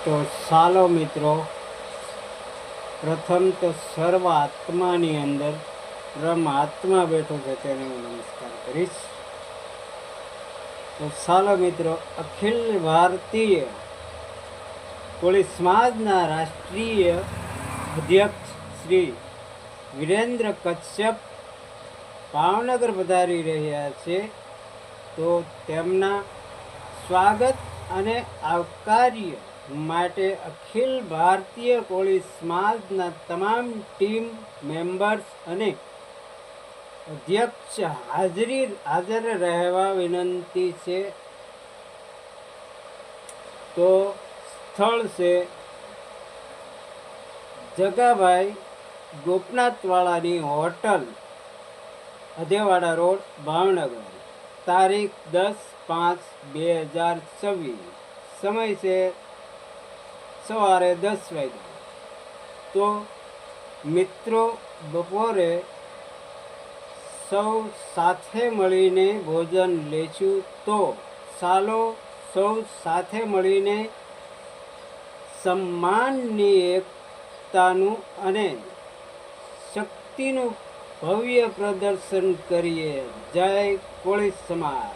તો ચાલો મિત્રો, પ્રથમ તો સર્વ આત્માની અંદર પરમાત્મા બેઠો છે તેને હું નમસ્કાર કરીશ. તો ચાલો મિત્રો, અખિલ ભારતીય કોળી સમાજના રાષ્ટ્રીય અધ્યક્ષ શ્રી વિરેન્દ્ર કશ્યપ ભાવનગર પધારી રહ્યા છે. તો તેમના સ્વાગત અને આવકાર્ય માટે અખિલ ભારતીય કોળી સમાજના તમામ ટીમ મેમ્બર્સ અને અધ્યક્ષ હાજર રહેવા વિનંતી છે. તો સ્થળ છે જગાભાઈ ગોપનાથવાળાની હોટલ, અધેવાડા રોડ, ભાવનગર. તારીખ 10/5/2024. સમય છે સવારે 10 વાગે. તો મિત્રો, બપોરે સૌ સાથે મળીને ભોજન લેશું. તો ચાલો સૌ સાથે મળીને સન્માનની, એકતાનું અને શક્તિનું ભવ્ય પ્રદર્શન કરીએ. જય કોળી સમાજ.